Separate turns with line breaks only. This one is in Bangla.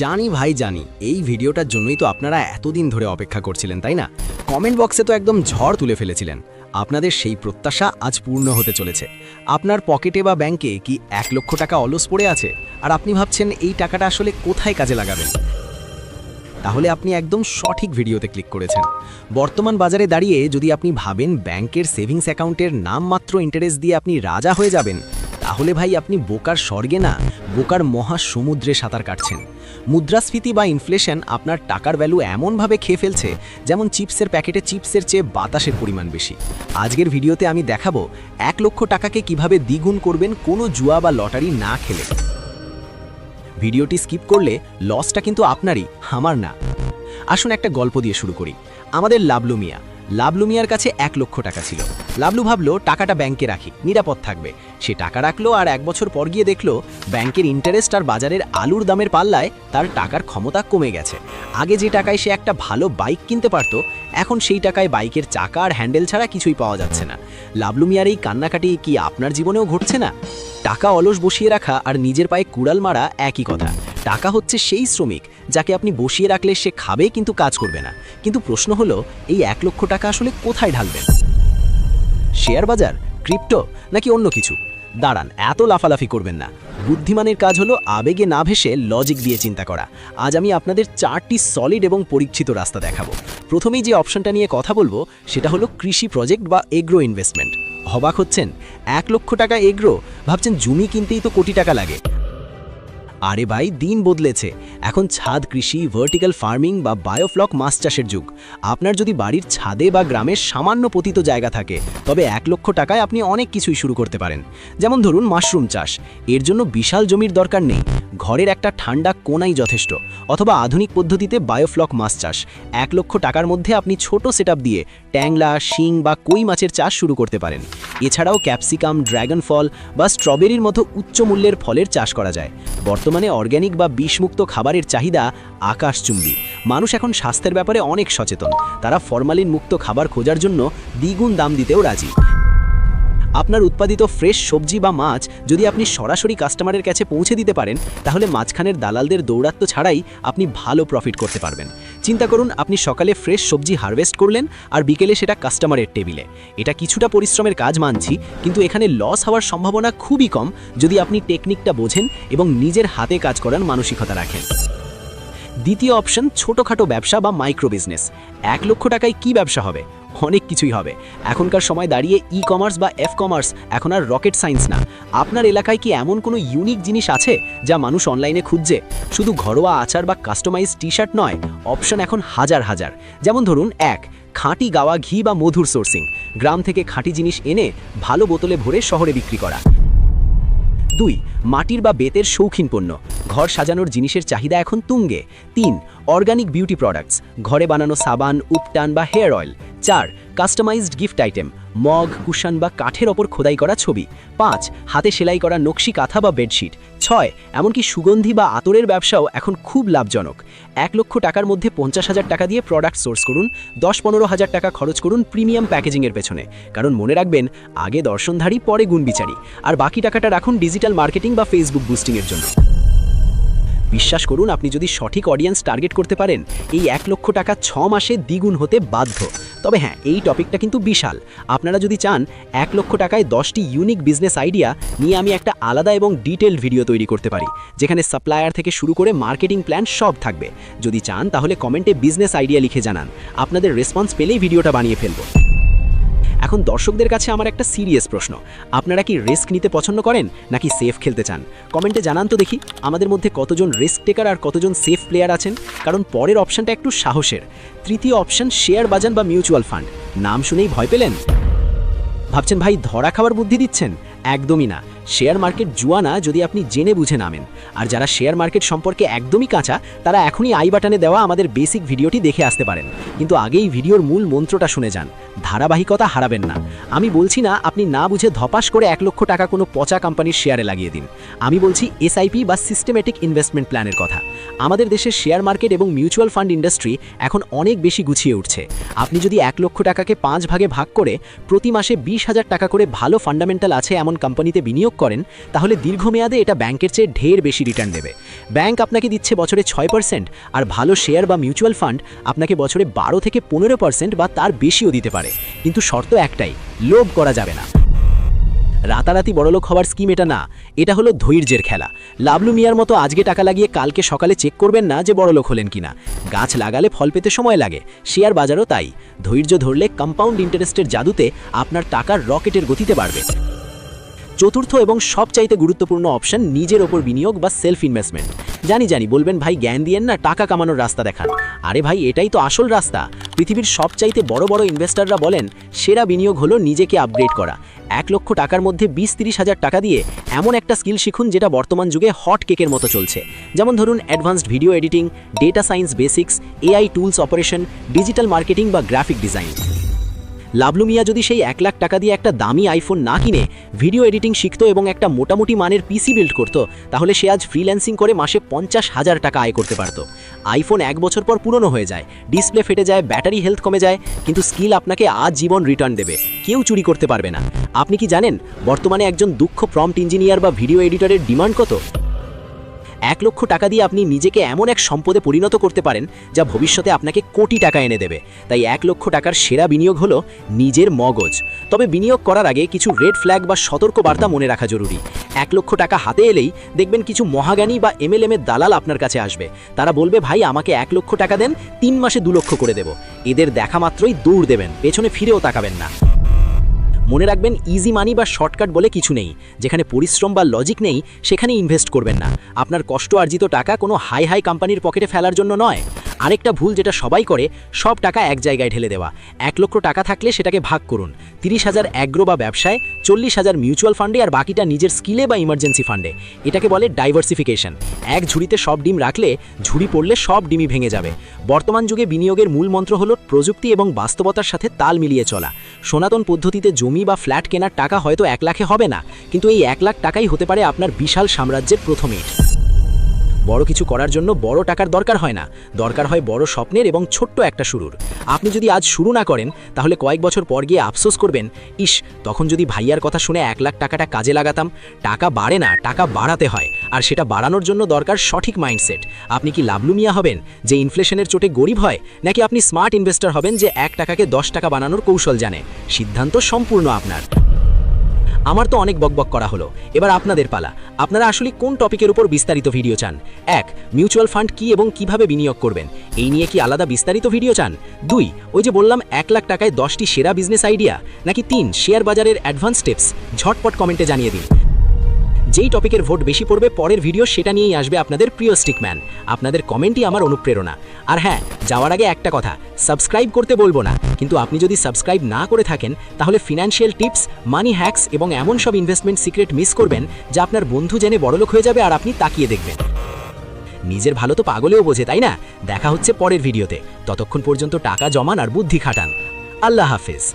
জানি ভাই জানি, এই ভিডিওটার জন্যই তো আপনারা এতদিন ধরে অপেক্ষা করছিলেন, তাই না? কমেন্ট বক্সে তো একদম ঝড় তুলে ফেলেছিলেন। আপনাদের সেই প্রত্যাশা আজ পূর্ণ হতে চলেছে। আপনার পকেটে বা ব্যাংকে কি 1 লক্ষ টাকা অলস পড়ে আছে, আর আপনি ভাবছেন এই টাকাটা আসলে কোথায় কাজে লাগাবেন? তাহলে আপনি একদম সঠিক ভিডিওতে ক্লিক করেছেন। বর্তমান বাজারে দাঁড়িয়ে যদি আপনি ভাবেন ব্যাংকের সেভিংস অ্যাকাউন্টের নামমাত্র ইন্টারেস্ট দিয়ে আপনি রাজা হয়ে যাবেন, তাহলে ভাই আপনি বোকার স্বর্গে না, বোকার মহাসমুদ্রে সাঁতার কাটছেন। মুদ্রাস্ফীতি বা ইনফ্লেশন আপনার টাকার ভ্যালু এমনভাবে খেয়ে ফেলছে যেমন চিপসের প্যাকেটে চিপসের চেয়ে বাতাসের পরিমাণ বেশি। আজকের ভিডিওতে আমি দেখাবো 1 লক্ষ টাকাকে কিভাবে দ্বিগুণ করবেন কোনো জুয়া বা লটারি না খেলে। ভিডিওটি স্কিপ করলে লসটা কিন্তু আপনারই, আমার না। আসুন একটা গল্প দিয়ে শুরু করি। আমাদের লাবলু মিয়ার কাছে 1 লক্ষ টাকা ছিল। লাবলু ভাবলো টাকাটা ব্যাংকে রাখি, নিরাপদ থাকবে। সে টাকা রাখলো, আর 1 বছর পর গিয়ে দেখলো ব্যাংকের ইন্টারেস্ট আর বাজারের আলুর দামের পাল্লায় তার টাকার ক্ষমতা কমে গেছে। আগে যে টাকায় সে একটা ভালো বাইক কিনতে পারত, এখন সেই টাকায় বাইকের চাকা আর হ্যান্ডেল ছাড়া কিছুই পাওয়া যাচ্ছে না। লাবলু মিয়ার এই কান্নাকাটি কি আপনার জীবনেও ঘটছে না? টাকা অলস বসিয়ে রাখা আর নিজের পায়ে কুড়াল মারা একই কথা। টাকা হচ্ছে সেই শ্রমিক যাকে আপনি বসিয়ে রাখলে সে খাবে কিন্তু কাজ করবে না। কিন্তু প্রশ্ন হলো, এই 1 লক্ষ টাকা আসলে কোথায় ঢালবেন? শেয়ার বাজার, ক্রিপ্টো, নাকি অন্য কিছু? দাঁড়ান, এত লাফালাফি করবেন না। বুদ্ধিমানের কাজ হলো আবেগে না ভেসে লজিক দিয়ে চিন্তা করা। আজ আমি আপনাদের 4টি সলিড এবং পরীক্ষিত রাস্তা দেখাবো। প্রথমেই যে অপশনটা নিয়ে কথা বলবো সেটা হলো কৃষি প্রজেক্ট বা এগ্রো ইনভেস্টমেন্ট। অবাক হচ্ছেন? 1 লক্ষ টাকা এগ্রো? ভাবছেন জমি কিনতেই তো কোটি টাকা লাগে। আরে ভাই, দিন বদলেছে। এখন ছাদ কৃষি, ভার্টিক্যাল ফার্মিং বা বায়োফ্লক মাছ চাষের যুগ। আপনার যদি বাড়ির ছাদে বা গ্রামের সামান্য পতিত জায়গা থাকে, তবে 1 লক্ষ টাকায় আপনি অনেক কিছুই শুরু করতে পারেন। যেমন ধরুন মাশরুম চাষ। এর জন্য বিশাল জমির দরকার নেই, ঘরের একটা ঠান্ডা কোণাই যথেষ্ট। অথবা আধুনিক পদ্ধতিতে বায়োফ্লক মাছ চাষ। 1 লক্ষ টাকার মধ্যে আপনি ছোট সেটআপ দিয়ে ট্যাংলা, শিং বা কই মাছের চাষ শুরু করতে পারেন। এছাড়াও ক্যাপসিকাম, ড্রাগন ফল বা স্ট্রবেরির মতো উচ্চ মূল্যের ফলের চাষ করা যায়। বর্তমানে অর্গ্যানিক বা বিষমুক্ত খাবারের চাহিদা আকাশচুম্বী। মানুষ এখন স্বাস্থ্যের ব্যাপারে অনেক সচেতন। তারা ফরমালিন মুক্ত খাবার খোঁজার জন্য দ্বিগুণ দাম দিতেও রাজি। আপনার উৎপাদিত ফ্রেশ সবজি বা মাছ যদি আপনি সরাসরি কাস্টমারের কাছে পৌঁছে দিতে পারেন, তাহলে মাঝখানের দালালদের দৌরাত্ম্য ছাড়াই আপনি ভালো প্রফিট করতে পারবেন। চিন্তা করুন, আপনি সকালে ফ্রেশ সবজি হারভেস্ট করলেন আর বিকেলে সেটা কাস্টমারের টেবিলে। এটা কিছুটা পরিশ্রমের কাজ মানছি, কিন্তু এখানে লস হওয়ার সম্ভাবনা খুবই কম যদি আপনি টেকনিকটা বোঝেন এবং নিজের হাতে কাজ করার মানসিকতা রাখেন। দ্বিতীয় অপশন ছোটখাটো ব্যবসা বা মাইক্রো বিজনেস। 1 লক্ষ টাকায় কি ব্যবসা হবে? অনেক কিছুই হবে। এখনকার সময় দাঁড়িয়ে ই কমার্স বা এফ কমার্স এখন আর রকেট সায়েন্স না। আপনার এলাকায় কি এমন কোনো ইউনিক জিনিস আছে যা মানুষ অনলাইনে খুঁজছে? শুধু ঘরোয়া আচার বা কাস্টমাইজ টি শার্ট নয়, অপশন এখন হাজার হাজার। যেমন ধরুন, 1 খাঁটি গাওয়া ঘি বা মধুর সোর্সিং। গ্রাম থেকে খাঁটি জিনিস এনে ভালো বোতলে ভরে শহরে বিক্রি করা। 2 মাটির বা বেতের শৌখিন পণ্য। ঘর সাজানোর জিনিসের চাহিদা এখন তুঙ্গে। 3 অর্গানিক বিউটি প্রোডাক্টস। ঘরে বানানো সাবান, উপটান বা hair oil. 4 customized gift item. Mug, cushion বা কাঠের ওপর খোদাই করা ছবি। 5 হাতে সেলাই করা নকশি কাঁথা বা বেডশিট। 6 এমনকি সুগন্ধি বা আতরের ব্যবসাও এখন খুব লাভজনক। 1 লক্ষ টাকার মধ্যে 50,000 টাকা দিয়ে প্রোডাক্ট সোর্স করুন, 10-15 হাজার টাকা খরচ করুন প্রিমিয়াম প্যাকেজিংয়ের পেছনে। কারণ মনে রাখবেন, আগে দর্শনধারী পরে গুণবিচারী, আর বাকি টাকাটা রাখুন ডিজিটাল মার্কেটিং বা ফেসবুক বুস্টিংয়ের জন্য। বিশ্বাস করুন, আপনি যদি সঠিক অডিয়েন্স টার্গেট করতে পারেন, এই 1 লক্ষ টাকা 6 মাসে দ্বিগুণ হতে বাধ্য। তবে হ্যাঁ, এই টপিকটা কিন্তু বিশাল। আপনারা যদি চান 1 লক্ষ টাকায় 10টি ইউনিক বিজনেস আইডিয়া নিয়ে আমি একটা আলাদা এবং ডিটেইলড ভিডিও তৈরি করতে পারি, যেখানে সাপ্লায়ার থেকে শুরু করে মার্কেটিং প্ল্যান সব থাকবে। যদি চান তাহলে কমেন্টে বিজনেস আইডিয়া লিখে জানান। আপনাদের রেসপন্স পেলেই ভিডিওটা বানিয়ে ফেলব। এখন দর্শকদের কাছে আমার একটা সিরিয়াস প্রশ্ন, আপনারা কি রিস্ক নিতে পছন্দ করেন নাকি সেফ খেলতে চান? কমেন্টে জানান তো দেখি, আমাদের মধ্যে কতজন রিস্ক টেকার আর কতজন সেফ প্লেয়ার আছেন। কারণ পরের অপশনটা একটু সাহসের। তৃতীয় অপশন শেয়ার বাজার বা মিউচুয়াল ফান্ড। নাম শুনেই ভয় পেলেন? ভাবছেন ভাই ধরা খাবার বুদ্ধি দিচ্ছেন? একদমই না। শেয়ার মার্কেট জুয়া না, যদি আপনি জেনে বুঝে নামেন। আর যারা শেয়ার মার্কেট সম্পর্কে একদমই কাঁচা, তারা এখনই আই বাটনে দেওয়া আমাদের বেসিক ভিডিওটি দেখে আসতে পারেন। কিন্তু আগেই ভিডিওর মূল মন্ত্রটা শুনে যান, ধারাবাহিকতা হারাবেন না। আমি বলছি না আপনি না বুঝে ধপাস করে 1 লক্ষ টাকা কোনো পচা কোম্পানির শেয়ারে লাগিয়ে দিন। আমি বলছি এসআইপি বা সিস্টেমেটিক ইনভেস্টমেন্ট প্ল্যানের কথা। আমাদের দেশের শেয়ার মার্কেট এবং মিউচুয়াল ফান্ড ইন্ডাস্ট্রি এখন অনেক বেশি গুছিয়ে উঠছে। আপনি যদি 1 লক্ষ টাকাকে 5 ভাগে ভাগ করে প্রতি মাসে 20,000 টাকা করে ভালো ফান্ডামেন্টাল আছে এমন কোম্পানিতে বিনিয়োগ করেন তাহলে দীর্ঘমেয়াদে এটা ব্যাংকের চেয়ে ঢের বেশি রিটার্ন দেবে। ব্যাংক আপনাকে দিচ্ছে বছরে 6%, আর ভালো শেয়ার বা মিউচুয়াল ফান্ড আপনাকে বছরে 12 থেকে 15% বা তার বেশিও দিতে পারে। কিন্তু শর্ত একটাই, লোভ করা যাবে না। রাতারাতি বড়লোক হওয়ার স্কিম এটা না, এটা হলো ধৈর্যের খেলা। লাবলু মিয়ার মতো আজকে টাকা লাগিয়ে কালকে সকালে চেক করবেন না যে বড়লোক হলেন কিনা। গাছ লাগালে ফল পেতে সময় লাগে, শেয়ার বাজারও তাই। ধৈর্য ধরলে কম্পাউন্ড ইন্টারেস্টের জাদুতে আপনার টাকার রকেটের গতিতে বাড়বে। চতুর্থ এবং সবচাইতে গুরুত্বপূর্ণ অপশন নিজের ওপর বিনিয়োগ বা সেলফ ইনভেস্টমেন্ট। জানি বলবেন ভাই জ্ঞান দিয়েন না, টাকা কামানোর রাস্তা দেখান। আরে ভাই, এটাই তো আসল রাস্তা। পৃথিবীর সবচাইতে বড় ইনভেস্টররা বলেন সেরা বিনিয়োগ হলো নিজেকে আপগ্রেড করা। 1 লক্ষ টাকার মধ্যে 20-30 হাজার টাকা দিয়ে এমন একটা স্কিল শিখুন যেটা বর্তমান যুগে হট কেকের মতো চলছে। যেমন ধরুন advanced video editing, data science basics, AI tools operation, digital marketing বা গ্রাফিক ডিজাইন। লাবলু মিয়া যদি সেই 1 লাখ টাকা দিয়ে একটা দামি আইফোন না কিনে ভিডিও এডিটিং শিখত এবং একটা মোটামুটি মানের পিসি বিল্ড করত, তাহলে সে আজ ফ্রিল্যান্সিং করে মাসে 50,000 টাকা আয় করতে পারত। আইফোন 1 বছর পর পুরনো হয়ে যায়, ডিসপ্লে ফেটে যায়, ব্যাটারি হেলথ কমে যায়, কিন্তু স্কিল আপনাকে আজীবন রিটার্ন দেবে, কেউ চুরি করতে পারবে না। আপনি কি জানেন বর্তমানে একজন দক্ষ প্রম্পট ইঞ্জিনিয়ার বা ভিডিও এডিটরের ডিমান্ড কত? 1 লক্ষ টাকা দিয়ে আপনি নিজেকে এমন এক সম্পদে পরিণত করতে পারেন যা ভবিষ্যতে আপনাকে কোটি টাকা এনে দেবে। তাই 1 লক্ষ টাকার সেরা বিনিয়োগ হলো নিজের মগজ। তবে বিনিয়োগ করার আগে কিছু রেড ফ্ল্যাগ বা সতর্ক বার্তা মনে রাখা জরুরি। 1 লক্ষ টাকা হাতে এলেই দেখবেন কিছু মহাজ্ঞানী বা এমএলএমের দালাল আপনার কাছে আসবে। তারা বলবে ভাই আমাকে 1 লক্ষ টাকা দেন, 3 মাসে 2 লক্ষ করে দেব। এদের দেখা মাত্রই দৌড় দেবেন, পেছনে ফিরেও তাকাবেন না। মনে রাখবেন ইজি মানি বা শর্টকাট বলে কিছু নেই। যেখানে পরিশ্রম বা লজিক নেই সেখানে ইনভেস্ট করবেন না। আপনার কষ্ট অর্জিত টাকা কোনো হাই কোম্পানির পকেটে ফেলার জন্য নয়। আরেকটা ভুল যেটা সবাই করে, সব টাকা এক জায়গায় ঢেলে দেওয়া। 1 লক্ষ টাকা থাকলে সেটাকে ভাগ করুন, 30,000 অ্যাগ্রো বা ব্যবসায়, 40,000 মিউচুয়াল ফান্ডে, আর বাকিটা নিজের স্কিলে বা ইমার্জেন্সি ফান্ডে। এটাকে বলে ডাইভার্সিফিকেশন। এক ঝুড়িতে সব ডিম রাখলে ঝুড়ি পড়লে সব ডিমই ভেঙে যাবে। বর্তমান যুগে বিনিয়োগের মূল মন্ত্র হলো প্রযুক্তি এবং বাস্তবতার সাথে তাল মিলিয়ে চলা। সনাতন পদ্ধতিতে জমি বা ফ্ল্যাট কেনার টাকা হয়তো 1 লাখে হবে না, কিন্তু এই 1 লাখ টাকাই হতে পারে আপনার বিশাল সাম্রাজ্যের প্রথম ইট। বড় কিছু করার জন্য বড় টাকার দরকার হয় না, দরকার হয় বড় স্বপ্নের এবং ছোট্ট একটা শুরুর। আপনি যদি আজ শুরু না করেন তাহলে কয়েক বছর পর গিয়ে আফসোস করবেন, ইস তখন যদি ভাইয়ার কথা শুনে 1 লাখ টাকাটা কাজে লাগাতাম। টাকা বাড়ে না, টাকা বাড়াতে হয়, আর সেটা বাড়ানোর জন্য দরকার সঠিক মাইন্ডসেট। আপনি কি লাবলু মিয়া হবেন যে ইনফ্লেশনের চোটে গরিব হয়, নাকি আপনি স্মার্ট ইনভেস্টর হবেন যে 1 টাকাকে 10 টাকা বানানোর কৌশল জানে? সিদ্ধান্ত সম্পূর্ণ আপনার। আমার তো অনেক বকবক করা হলো, এবার আপনাদের পালা। আপনারা আসলে কোন টপিকের উপর বিস্তারিত ভিডিও চান? 1. মিউচুয়াল ফান্ড কি এবং কিভাবে বিনিয়োগ করবেন, এই নিয়ে কি আলাদা বিস্তারিত ভিডিও চান? 2. ওই যে বললাম 1 লাখ টাকায় 10টি সেরা বিজনেস আইডিয়া, নাকি 3. শেয়ার বাজারের অ্যাডভান্স টিপস? ঝটপট কমেন্টে জানিয়ে দিন। যেই টপিকের ভোট বেশি পড়বে পরের ভিডিও সেটা নিয়েই আসবে আপনাদের প্রিয় স্টিকম্যান। আপনাদের কমেন্টই আমার অনুপ্রেরণা। আর হ্যাঁ, যাওয়ার আগে একটা কথা, সাবস্ক্রাইব করতে বলবো না, কিন্তু আপনি যদি সাবস্ক্রাইব না করে থাকেন তাহলে ফিনান্সিয়াল টিপস, মানি হ্যাকস এবং এমন সব ইনভেস্টমেন্ট সিক্রেট মিস করবেন যা আপনার বন্ধু জেনে বড়লোক হয়ে যাবে আর আপনি তাকিয়ে দেখবেন। নিজের ভালো তো পাগলেও বোঝে, তাই না? দেখা হচ্ছে পরের ভিডিওতে। ততক্ষণ পর্যন্ত টাকা জমান আর বুদ্ধি খাটান। আল্লাহ হাফেজ।